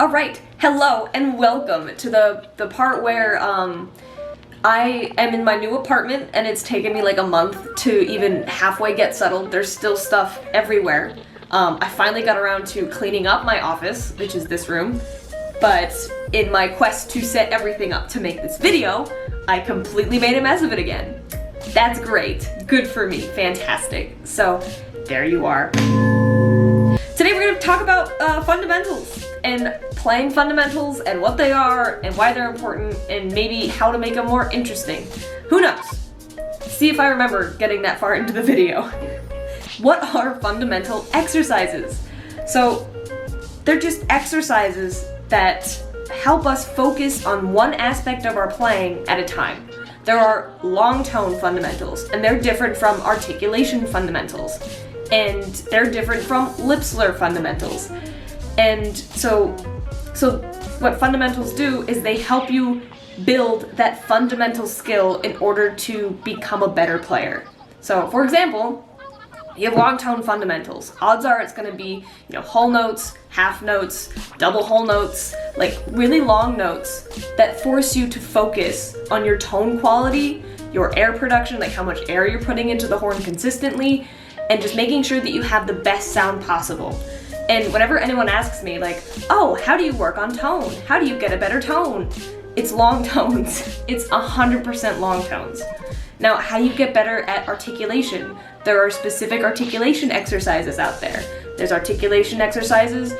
Alright, hello and welcome to the part where I am in my new apartment and it's taken me like a month to even halfway get settled. There's still stuff everywhere. I finally got around to cleaning up my office, which is this room, but in my quest to set everything up to make this video, I completely made a mess of it again. That's great. Good for me. Fantastic. So, there you are. Today we're going to talk about fundamentals and playing fundamentals and what they are and why they're important and maybe how to make them more interesting. Who knows? See if I remember getting that far into the video. What are fundamental exercises? So they're just exercises that help us focus on one aspect of our playing at a time. There are long tone fundamentals, and they're different from articulation fundamentals, and they're different from lip slur fundamentals. And so what fundamentals do is they help you build that fundamental skill in order to become a better player. So for example, you have long tone fundamentals. Odds are it's going to be, whole notes, half notes, double whole notes, like really long notes that force you to focus on your tone quality, your air production, like how much air you're putting into the horn consistently, and just making sure that you have the best sound possible. And whenever anyone asks me, like, oh, how do you work on tone? How do you get a better tone? It's long tones. It's 100% long tones. Now, how do you get better at articulation? There are specific articulation exercises out there. There's articulation exercises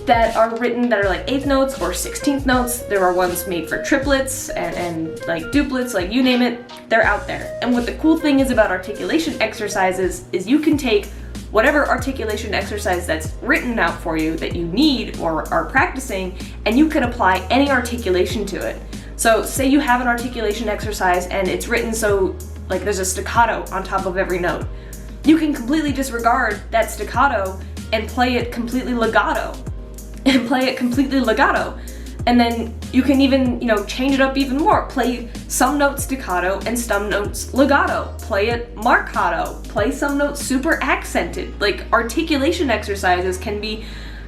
that are written that are like 8th notes or 16th notes. There are ones made for triplets and like duplets, like you name it, they're out there. And what the cool thing is about articulation exercises is you can take whatever articulation exercise that's written out for you that you need or are practicing, and you can apply any articulation to it. So say you have an articulation exercise and it's written so like there's a staccato on top of every note. You can completely disregard that staccato and play it completely legato. And then you can even, change it up even more. Play some notes staccato and some notes legato. Play it marcato. Play some notes super accented. Like, articulation exercises can be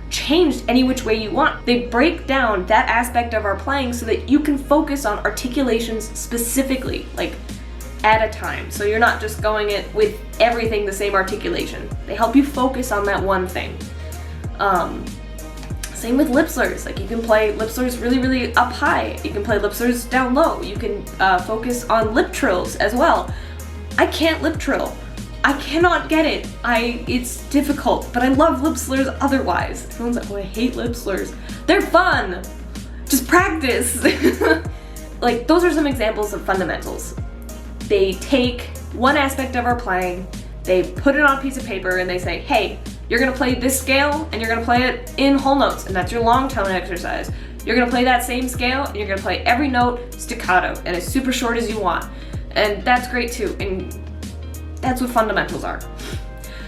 changed any which way you want. They break down that aspect of our playing so that you can focus on articulations specifically, like at a time. So you're not just going it with everything the same articulation. They help you focus on that one thing. Same with lip slurs. Like, you can play lip slurs really, really up high. You can play lip slurs down low. You can focus on lip trills as well. I can't lip trill. I cannot get it. It's difficult, but I love lip slurs otherwise. Everyone's like, oh, I hate lip slurs. They're fun. Just practice. Like, those are some examples of fundamentals. They take one aspect of our playing, they put it on a piece of paper, and they say, hey, you're gonna play this scale, and you're gonna play it in whole notes, and that's your long tone exercise. You're gonna play that same scale, and you're gonna play every note staccato, and as super short as you want. And that's great too, and that's what fundamentals are.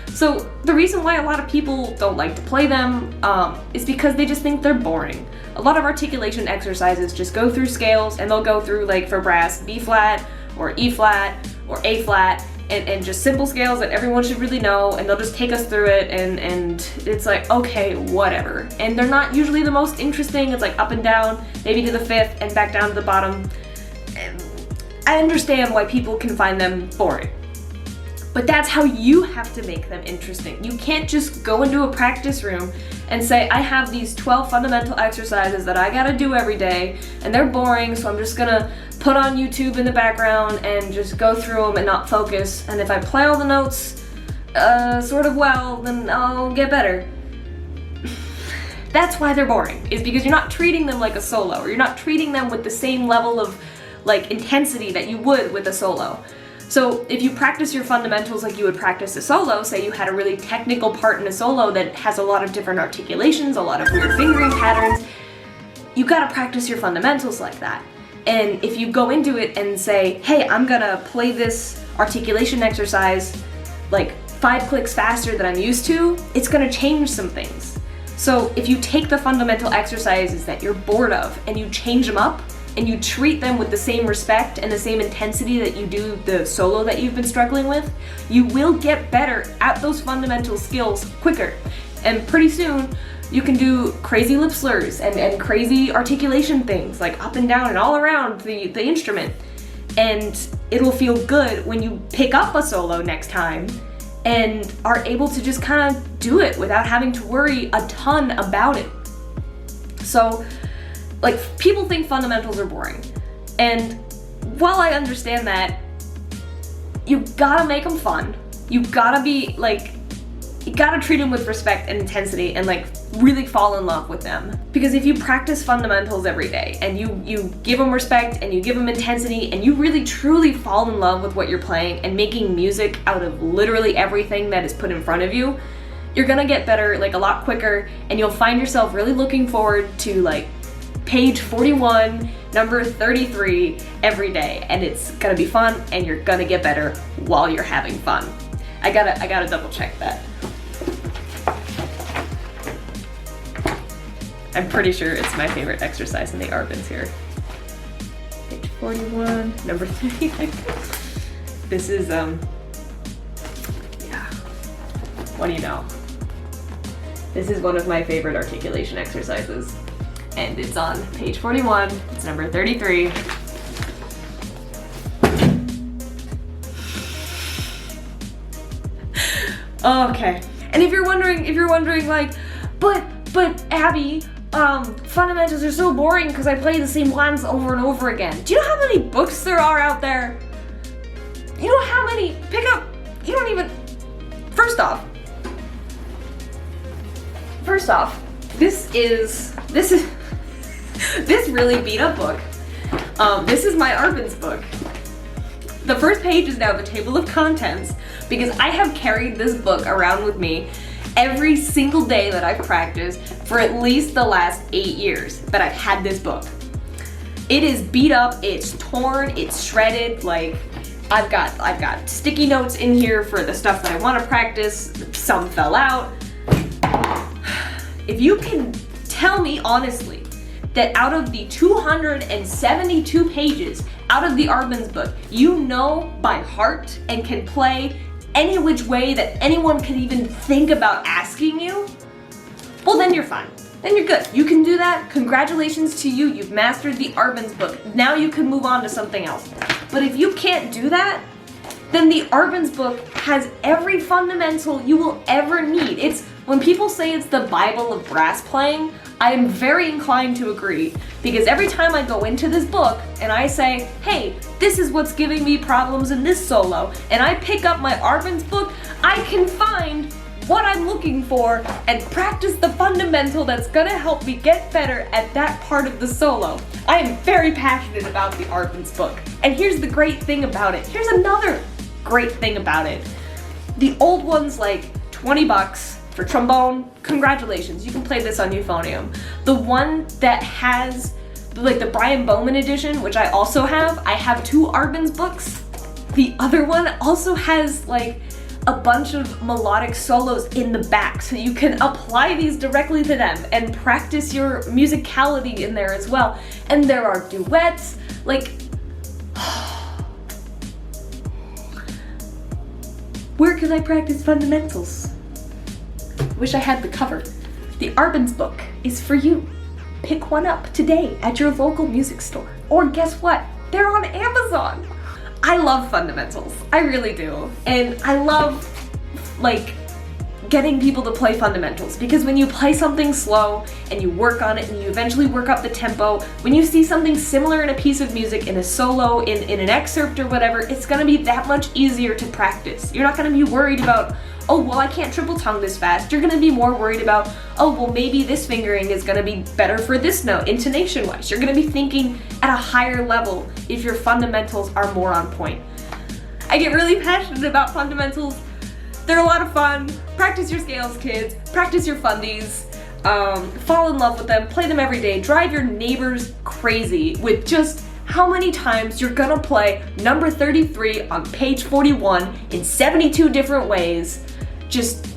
So the reason why a lot of people don't like to play them is because they just think they're boring. A lot of articulation exercises just go through scales, and they'll go through, like for brass, B flat, or E flat, or A flat, and just simple scales that everyone should really know, and they'll just take us through it, and it's like, okay, whatever. And they're not usually the most interesting. It's like up and down, maybe to the 5th, and back down to the bottom. And I understand why people can find them boring. But that's how you have to make them interesting. You can't just go into a practice room and say, I have these 12 fundamental exercises that I gotta do every day, and they're boring, so I'm just gonna put on YouTube in the background and just go through them and not focus. And if I play all the notes sort of well, then I'll get better. That's why they're boring, is because you're not treating them like a solo, or you're not treating them with the same level of like intensity that you would with a solo. So if you practice your fundamentals like you would practice a solo, say you had a really technical part in a solo that has a lot of different articulations, a lot of weird fingering patterns, you gotta practice your fundamentals like that. And if you go into it and say, hey, I'm gonna play this articulation exercise like 5 clicks faster than I'm used to, it's gonna change some things. So if you take the fundamental exercises that you're bored of and you change them up, and you treat them with the same respect and the same intensity that you do the solo that you've been struggling with, you will get better at those fundamental skills quicker. And pretty soon, You can do crazy lip slurs and crazy articulation things, like up and down and all around the instrument. And it'll feel good when you pick up a solo next time and are able to just kind of do it without having to worry a ton about it. So, like, people think fundamentals are boring. And while I understand that, you gotta make them fun. You gotta be, like, you gotta treat them with respect and intensity and, like, really fall in love with them. Because if you practice fundamentals every day and you give them respect and you give them intensity and you really truly fall in love with what you're playing and making music out of literally everything that is put in front of you, you're gonna get better, like, a lot quicker, and you'll find yourself really looking forward to, like, page 41, number 33 every day, and it's gonna be fun and you're gonna get better while you're having fun. I gotta double check that. I'm pretty sure it's my favorite exercise in the Arbans here. Page 41, number 3. This is, yeah, what do you know? This is one of my favorite articulation exercises. And it's on page 41, it's number 33. Okay, and if you're wondering like, but Abby, fundamentals are so boring because I play the same ones over and over again. Do you know how many books there are out there? You know how many, you don't even, first off, this really beat up book. This is my Arbans book. The first page is now the table of contents because I have carried this book around with me every single day that I've practiced for at least the last 8 years that I've had this book. It is beat up, it's torn, it's shredded, like I've got sticky notes in here for the stuff that I want to practice, some fell out. If you can tell me honestly that out of the 272 pages out of the Arbans book, you know by heart and can play any which way that anyone could even think about asking you, well then you're fine. Then you're good. You can do that. Congratulations to you. You've mastered the Arbans book. Now you can move on to something else. But if you can't do that, then the Arbans book has every fundamental you will ever need. It's when people say it's the Bible of brass playing, I am very inclined to agree, because every time I go into this book and I say, hey, this is what's giving me problems in this solo, and I pick up my Arbans book, I can find what I'm looking for and practice the fundamental that's gonna help me get better at that part of the solo. I am very passionate about the Arbans book. And here's the great thing about it. Here's another great thing about it. The old one's like 20 bucks. For trombone, congratulations, you can play this on euphonium. The one that has, like the Brian Bowman edition, which I also have, I have 2 Arbans books. The other one also has like a bunch of melodic solos in the back, so you can apply these directly to them and practice your musicality in there as well. And there are duets, like, where can I practice fundamentals? Wish I had the cover. The Arbans book is for you. Pick one up today at your local music store. Or guess what? They're on Amazon. I love fundamentals. I really do. And I love, like, getting people to play fundamentals, because when you play something slow and you work on it and you eventually work up the tempo, when you see something similar in a piece of music, in a solo, in an excerpt or whatever, it's gonna be that much easier to practice. You're not gonna be worried about, oh, well, I can't triple tongue this fast. You're gonna be more worried about, oh, well, maybe this fingering is gonna be better for this note, intonation-wise. You're gonna be thinking at a higher level if your fundamentals are more on point. I get really passionate about fundamentals. They're a lot of fun. Practice your scales, kids. Practice your fundies. Fall in love with them. Play them every day. Drive your neighbors crazy with just how many times you're gonna play number 33 on page 41 in 72 different ways. Just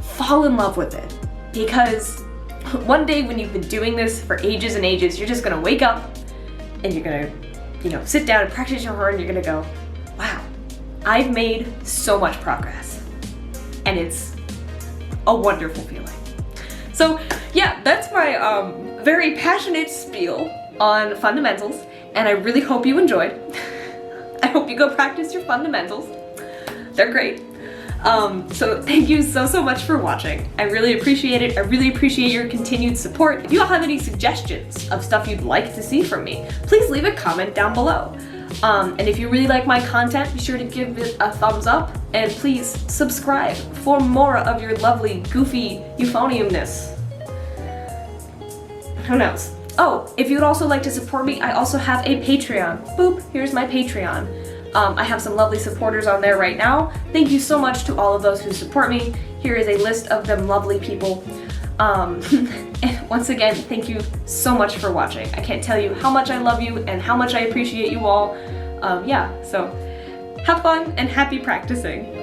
fall in love with it. Because one day when you've been doing this for ages and ages, you're just gonna wake up and you're gonna, sit down and practice your horn and you're gonna go, wow, I've made so much progress. And it's a wonderful feeling. So yeah, that's my very passionate spiel on fundamentals, and I really hope you enjoyed. I hope you go practice your fundamentals. They're great. So thank you so much for watching. I really appreciate it. I really appreciate your continued support. If you all have any suggestions of stuff you'd like to see from me, please leave a comment down below. And if you really like my content, be sure to give it a thumbs up, and please subscribe for more of your lovely, goofy euphoniumness. Who knows? Oh, if you'd also like to support me, I also have a Patreon. Boop, here's my Patreon. I have some lovely supporters on there right now. Thank you so much to all of those who support me. Here is a list of them lovely people. And once again, thank you so much for watching. I can't tell you how much I love you and how much I appreciate you all. Yeah, so have fun and happy practicing.